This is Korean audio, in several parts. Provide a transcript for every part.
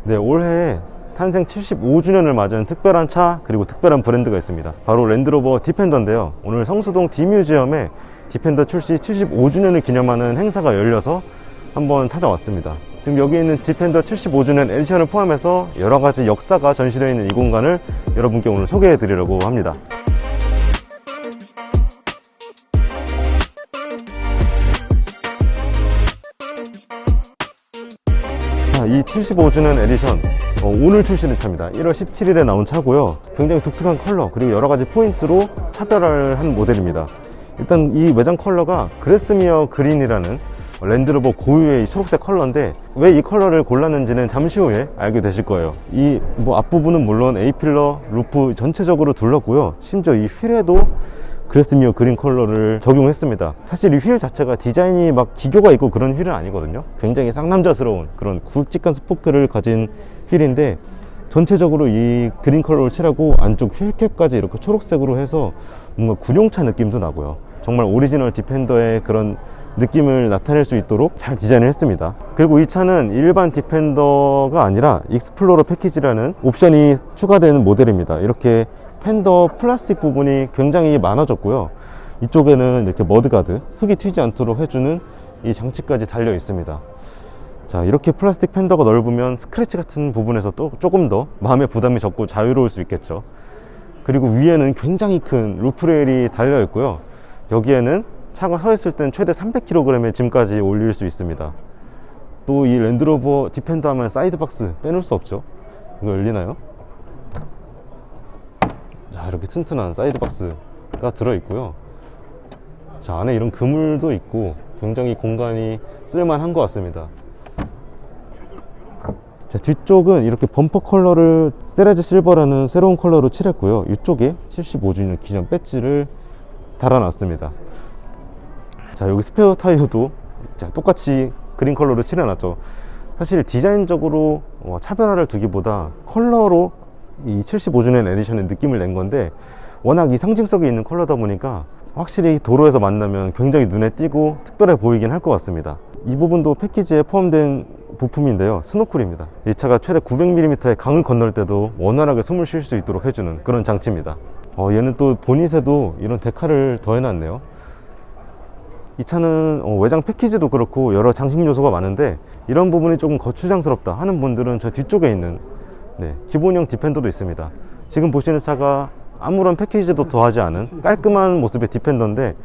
네, 올해 탄생 75주년을 맞은 특별한 차 그리고 특별한 브랜드가 있습니다. 바로 랜드로버 디펜더인데요. 오늘 성수동 D뮤지엄에 디펜더 출시 75주년을 기념하는 행사가 열려서 한번 찾아왔습니다. 지금 여기 있는 디펜더 75주년 에디션을 포함해서 여러가지 역사가 전시되어 있는 이 공간을 여러분께 오늘 소개해 드리려고 합니다. 자, 이 75주년 에디션 오늘 출시된 차입니다. 1월 17일에 나온 차고요. 굉장히 독특한 컬러 그리고 여러가지 포인트로 차별화를 한 모델입니다. 일단 이 외장 컬러가 그레스미어 그린이라는 랜드로버 고유의 이 초록색 컬러인데 왜 이 컬러를 골랐는지는 잠시 후에 알게 되실 거예요. 이 앞부분은 물론 A필러 루프 전체적으로 둘렀고요. 심지어 이 휠에도 그레스미어 그린 컬러를 적용했습니다. 사실 이 휠 자체가 디자인이 막 기교가 있고 그런 휠은 아니거든요. 굉장히 쌍남자스러운 그런 굵직한 스포크를 가진 휠인데 전체적으로 이 그린 컬러를 칠하고 안쪽 휠캡까지 이렇게 초록색으로 해서 뭔가 군용차 느낌도 나고요. 정말 오리지널 디펜더의 그런 느낌을 나타낼 수 있도록 잘 디자인을 했습니다. 그리고 이 차는 일반 디펜더가 아니라 익스플로러 패키지라는 옵션이 추가되는 모델입니다. 이렇게 팬더 플라스틱 부분이 굉장히 많아졌고요. 이쪽에는 이렇게 머드가드, 흙이 튀지 않도록 해주는 이 장치까지 달려 있습니다. 자, 이렇게 플라스틱 팬더가 넓으면 스크래치 같은 부분에서 또 조금 더 마음의 부담이 적고 자유로울 수 있겠죠. 그리고 위에는 굉장히 큰 루프레일이 달려 있고요. 여기에는 차가 서 있을 땐 최대 300kg의 짐까지 올릴 수 있습니다. 또 이 랜드로버 디펜더 하면 사이드박스 빼놓을 수 없죠. 이거 열리나요? 자, 이렇게 튼튼한 사이드박스가 들어있고요. 자, 안에 이런 그물도 있고 굉장히 공간이 쓸만한 것 같습니다. 자, 뒤쪽은 이렇게 범퍼 컬러를 세라즈 실버라는 새로운 컬러로 칠했고요. 이쪽에 75주년 기념 배지를 달아놨습니다. 자, 여기 스페어 타이어도 자, 똑같이 그린 컬러로 칠해놨죠. 사실 디자인적으로 차별화를 두기보다 컬러로 이 75주년 에디션의 느낌을 낸 건데 워낙 이 상징성이 있는 컬러다 보니까 확실히 도로에서 만나면 굉장히 눈에 띄고 특별해 보이긴 할 것 같습니다. 이 부분도 패키지에 포함된 부품인데요. 스노클입니다. 이 차가 최대 900mm의 강을 건널 때도 원활하게 숨을 쉴 수 있도록 해주는 그런 장치입니다. 얘는 또 보닛에도 이런 데칼을 더해놨네요. 이 차는 외장 패키지도 그렇고 여러 장식 요소가 많은데 이런 부분이 조금 거추장스럽다 하는 분들은 저 뒤쪽에 있는 기본형 디펜더도 있습니다. 지금 보시는 차가 아무런 패키지도 더하지 않은 깔끔한 모습의 디펜더인데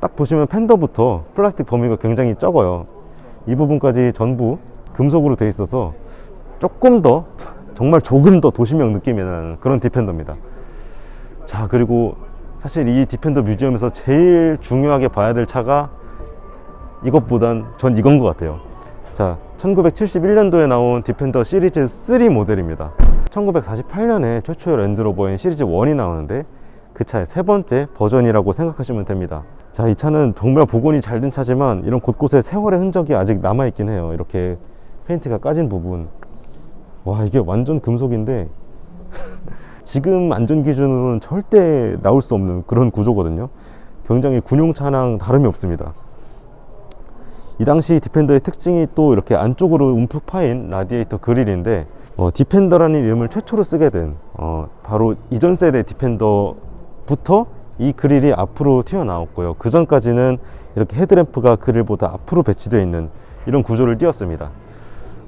딱 보시면 팬더부터 플라스틱 범위가 굉장히 적어요. 이 부분까지 전부 금속으로 되어 있어서 조금 더 정말 조금 더 도시명 느낌이 나는 그런 디펜더입니다. 자, 그리고 사실 이 디펜더 뮤지엄에서 제일 중요하게 봐야 될 차가 이것보단 전 이건 것 같아요. 자, 1971년도에 나온 디펜더 시리즈 3 모델입니다. 1948년에 최초의 랜드로버인 시리즈 1이 나오는데 그 차의 세 번째 버전이라고 생각하시면 됩니다. 자, 이 차는 정말 복원이 잘 된 차지만 이런 곳곳에 세월의 흔적이 아직 남아있긴 해요. 이렇게 페인트가 까진 부분. 와, 이게 완전 금속인데 지금 안전 기준으로는 절대 나올 수 없는 그런 구조거든요. 굉장히 군용차랑 다름이 없습니다. 이 당시 디펜더의 특징이 또 이렇게 안쪽으로 움푹 파인 라디에이터 그릴인데 디펜더라는 이름을 최초로 쓰게 된 바로 이전 세대 디펜더부터 이 그릴이 앞으로 튀어나왔고요. 그 전까지는 이렇게 헤드램프가 그릴보다 앞으로 배치되어 있는 이런 구조를 띄었습니다.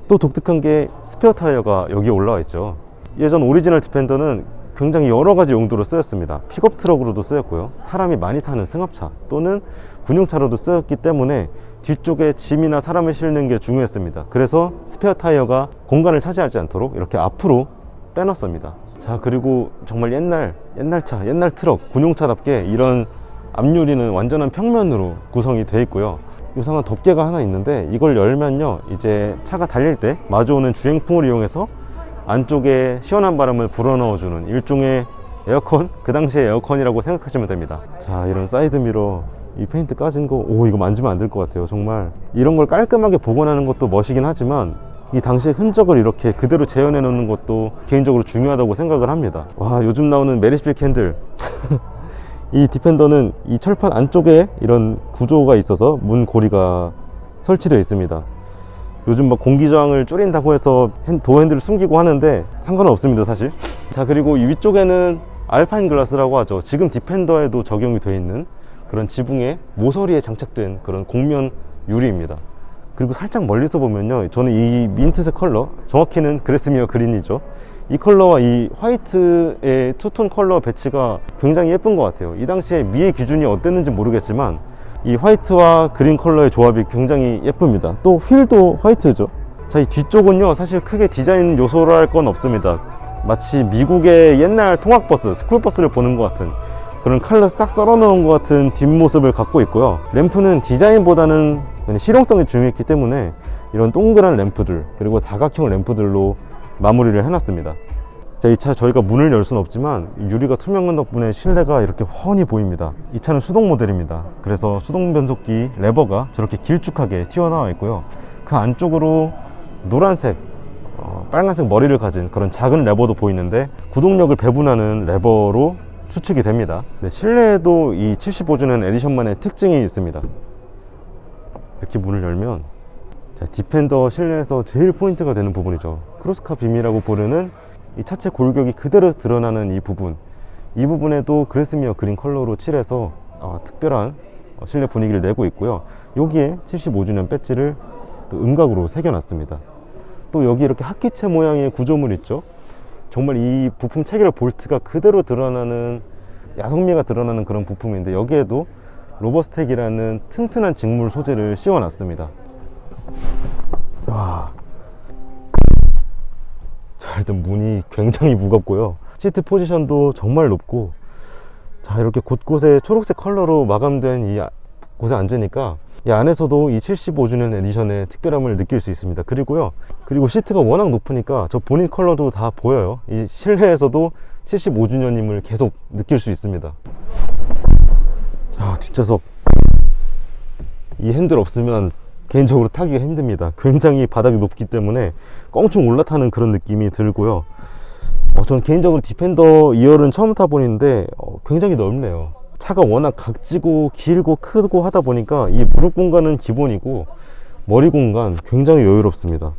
또 독특한 게 스페어 타이어가 여기에 올라와 있죠. 예전 오리지널 디펜더는 굉장히 여러 가지 용도로 쓰였습니다. 픽업 트럭으로도 쓰였고요. 사람이 많이 타는 승합차 또는 군용차로도 쓰였기 때문에 뒤쪽에 짐이나 사람을 실는 게 중요했습니다. 그래서 스페어 타이어가 공간을 차지하지 않도록 이렇게 앞으로 빼놨습니다. 자, 그리고 정말 옛날 차, 옛날 트럭, 군용차답게 이런 앞유리는 완전한 평면으로 구성이 되어 있고요. 요상한 덮개가 하나 있는데 이걸 열면요, 이제 차가 달릴 때 마주오는 주행풍을 이용해서 안쪽에 시원한 바람을 불어넣어주는 일종의 에어컨? 그 당시에 에어컨이라고 생각하시면 됩니다. 자, 이런 사이드미러, 이 페인트 까진 거, 이거 만지면 안 될 것 같아요. 정말 이런 걸 깔끔하게 복원하는 것도 멋이긴 하지만 이 당시의 흔적을 이렇게 그대로 재현해 놓는 것도 개인적으로 중요하다고 생각을 합니다. 와, 요즘 나오는 메리스필 캔들 이 디펜더는 이 철판 안쪽에 이런 구조가 있어서 문 고리가 설치되어 있습니다. 요즘 막 공기저항을 줄인다고 해서 도어 핸들을 숨기고 하는데 상관은 없습니다 사실. 자, 그리고 이 위쪽에는 알파인 글라스라고 하죠. 지금 디펜더에도 적용이 되어 있는 그런 지붕에 모서리에 장착된 그런 곡면 유리입니다. 그리고 살짝 멀리서 보면요, 저는 이 민트색 컬러, 정확히는 그레스미어 그린이죠, 이 컬러와 이 화이트의 투톤 컬러 배치가 굉장히 예쁜 것 같아요. 이 당시에 미의 기준이 어땠는지 모르겠지만 이 화이트와 그린 컬러의 조합이 굉장히 예쁩니다. 또 휠도 화이트죠. 자, 이 뒤쪽은요 사실 크게 디자인 요소로 할 건 없습니다. 마치 미국의 옛날 통학버스, 스쿨버스를 보는 것 같은 그런 칼로 싹 썰어 놓은 것 같은 뒷모습을 갖고 있고요. 램프는 디자인보다는 실용성이 중요했기 때문에 이런 동그란 램프들, 그리고 사각형 램프들로 마무리를 해놨습니다. 자, 이 차 저희가 문을 열 수는 없지만 유리가 투명한 덕분에 실내가 이렇게 훤히 보입니다. 이 차는 수동 모델입니다. 그래서 수동 변속기 레버가 저렇게 길쭉하게 튀어나와 있고요. 그 안쪽으로 노란색, 빨간색 머리를 가진 그런 작은 레버도 보이는데 구동력을 배분하는 레버로 추측이 됩니다. 네, 실내에도 이 75주년 에디션만의 특징이 있습니다. 이렇게 문을 열면, 자, 디펜더 실내에서 제일 포인트가 되는 부분이죠. 크로스카 빔이라고 부르는 이 차체 골격이 그대로 드러나는 이 부분, 이 부분에도 그레스미어 그린 컬러로 칠해서 특별한 실내 분위기를 내고 있고요. 여기에 75주년 배지를 또 음각으로 새겨놨습니다. 또 여기 이렇게 하키채 모양의 구조물 있죠. 정말 이 부품 체결 볼트가 그대로 드러나는, 야성미가 드러나는 그런 부품인데, 여기에도 로버스텍이라는 튼튼한 직물 소재를 씌워놨습니다. 와. 자, 일단 문이 굉장히 무겁고요. 시트 포지션도 정말 높고, 자, 이렇게 곳곳에 초록색 컬러로 마감된 이 곳에 앉으니까 이 안에서도 이 75주년 에디션의 특별함을 느낄 수 있습니다. 그리고 시트가 워낙 높으니까 저 본인 컬러도 다 보여요. 이 실내에서도 75주년임을 계속 느낄 수 있습니다. 자, 뒷좌석, 이 핸들 없으면 개인적으로 타기가 힘듭니다. 굉장히 바닥이 높기 때문에 껑충 올라타는 그런 느낌이 들고요. 전 개인적으로 디펜더 2열은 처음 타보는데 굉장히 넓네요. 차가 워낙 각지고 길고 크고 하다 보니까 이 무릎 공간은 기본이고 머리 공간 굉장히 여유롭습니다.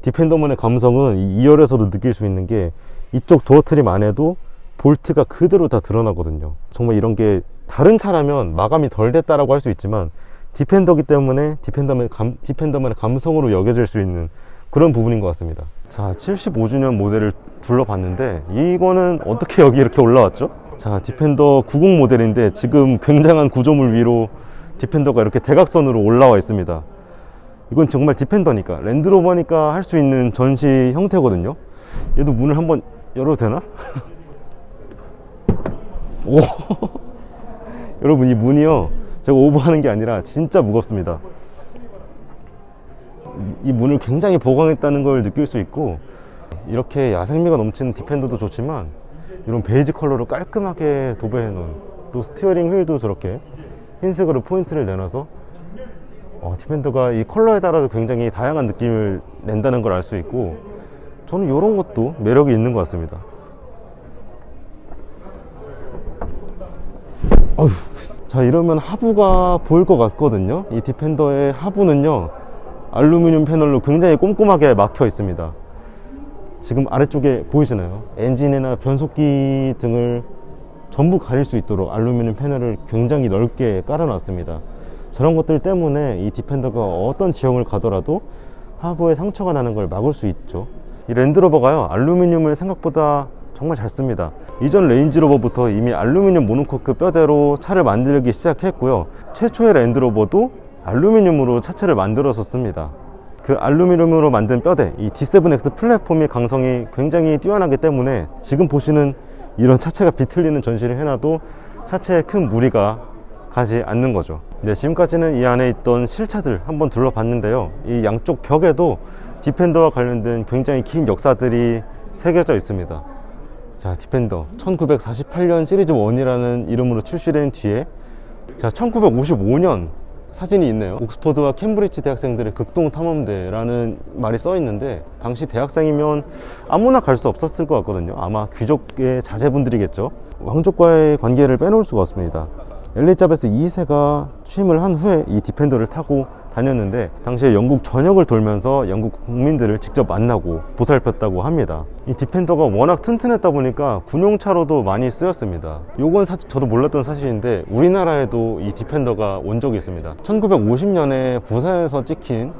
디펜더만의 감성은 이 2열에서도 느낄 수 있는 게, 이쪽 도어 트림 안에도 볼트가 그대로 다 드러나거든요. 정말 이런 게 다른 차라면 마감이 덜 됐다라고 할 수 있지만, 디펜더기 때문에 디펜더만의 감성으로 여겨질 수 있는 그런 부분인 것 같습니다. 자, 75주년 모델을 둘러봤는데 이거는 어떻게 여기 이렇게 올라왔죠? 자, 디펜더 90 모델인데 지금 굉장한 구조물 위로 디펜더가 이렇게 대각선으로 올라와 있습니다. 이건 정말 디펜더니까, 랜드로버니까 할 수 있는 전시 형태거든요. 얘도 문을 한번 열어도 되나? 오. 여러분, 이 문이요, 제가 오버하는 게 아니라 진짜 무겁습니다. 이 문을 굉장히 보강했다는 걸 느낄 수 있고, 이렇게 야생미가 넘치는 디펜더도 좋지만 이런 베이지 컬러로 깔끔하게 도배해 놓은, 또 스티어링 휠도 저렇게 흰색으로 포인트를 내놔서 디펜더가 이 컬러에 따라서 굉장히 다양한 느낌을 낸다는 걸 알 수 있고, 저는 이런 것도 매력이 있는 것 같습니다. 어휴. 자, 이러면 하부가 보일 것 같거든요. 이 디펜더의 하부는요, 알루미늄 패널로 굉장히 꼼꼼하게 막혀 있습니다. 지금 아래쪽에 보이시나요? 엔진이나 변속기 등을 전부 가릴 수 있도록 알루미늄 패널을 굉장히 넓게 깔아놨습니다. 저런 것들 때문에 이 디펜더가 어떤 지형을 가더라도 하부에 상처가 나는 걸 막을 수 있죠. 이 랜드로버가요, 알루미늄을 생각보다 정말 잘 씁니다. 이전 레인지로버부터 이미 알루미늄 모노코크 뼈대로 차를 만들기 시작했고요. 최초의 랜드로버도 알루미늄으로 차체를 만들었었습니다. 그 알루미늄으로 만든 뼈대, 이 D7X 플랫폼의 강성이 굉장히 뛰어나기 때문에 지금 보시는 이런 차체가 비틀리는 전시를 해놔도 차체에 큰 무리가 가지 않는 거죠. 이제 지금까지는 이 안에 있던 실차들 한번 둘러봤는데요, 이 양쪽 벽에도 디펜더와 관련된 굉장히 긴 역사들이 새겨져 있습니다. 자, 디펜더 1948년 시리즈 1이라는 이름으로 출시된 뒤에, 자, 1955년 사진이 있네요. 옥스퍼드와 캠브리지 대학생들의 극동 탐험대라는 말이 써 있는데, 당시 대학생이면 아무나 갈 수 없었을 것 같거든요. 아마 귀족의 자제분들이겠죠. 왕족과의 관계를 빼놓을 수가 없습니다. 엘리자베스 2세가 취임을 한 후에 이 디펜더를 타고 다녔는데 당시에 영국 전역을 돌면서 영국 국민들을 직접 만나고 보살폈다고 합니다. 이 디펜더가 워낙 튼튼했다 보니까 군용차로도 많이 쓰였습니다. 요건 저도 몰랐던 사실인데 우리나라에도 이 디펜더가 온 적이 있습니다. 1950년에 부산에서 찍힌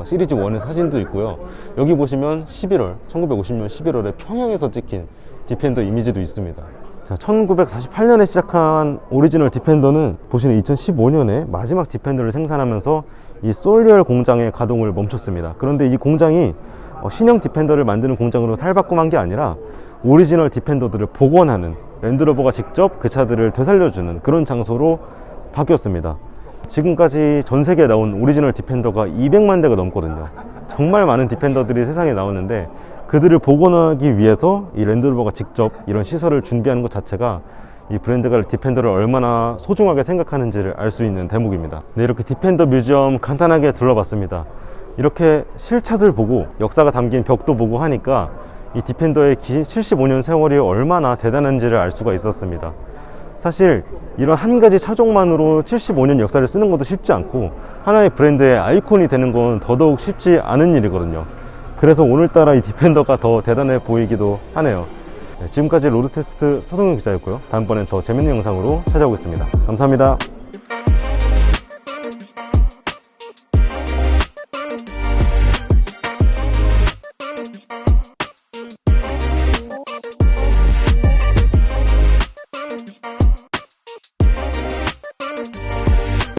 시리즈 1의 사진도 있고요. 여기 보시면 1950년 11월에 평양에서 찍힌 디펜더 이미지도 있습니다. 자, 1948년에 시작한 오리지널 디펜더는 보시는 2015년에 마지막 디펜더를 생산하면서 이 솔리얼 공장의 가동을 멈췄습니다. 그런데 이 공장이 신형 디펜더를 만드는 공장으로 탈바꿈한 게 아니라 오리지널 디펜더들을 복원하는, 랜드로버가 직접 그 차들을 되살려주는 그런 장소로 바뀌었습니다. 지금까지 전 세계에 나온 오리지널 디펜더가 200만 대가 넘거든요. 정말 많은 디펜더들이 세상에 나오는데 그들을 복원하기 위해서 이 랜드로버가 직접 이런 시설을 준비하는 것 자체가 이 브랜드가 디펜더를 얼마나 소중하게 생각하는지를 알 수 있는 대목입니다. 네, 이렇게 디펜더 뮤지엄 간단하게 둘러봤습니다. 이렇게 실차들 보고 역사가 담긴 벽도 보고 하니까 이 디펜더의 75년 세월이 얼마나 대단한지를 알 수가 있었습니다. 사실 이런 한 가지 차종만으로 75년 역사를 쓰는 것도 쉽지 않고 하나의 브랜드의 아이콘이 되는 건 더더욱 쉽지 않은 일이거든요. 그래서 오늘따라 이 디펜더가 더 대단해 보이기도 하네요. 네, 지금까지 로드테스트 서동현 기자였고요. 다음번엔 더 재밌는 영상으로 찾아오겠습니다. 감사합니다.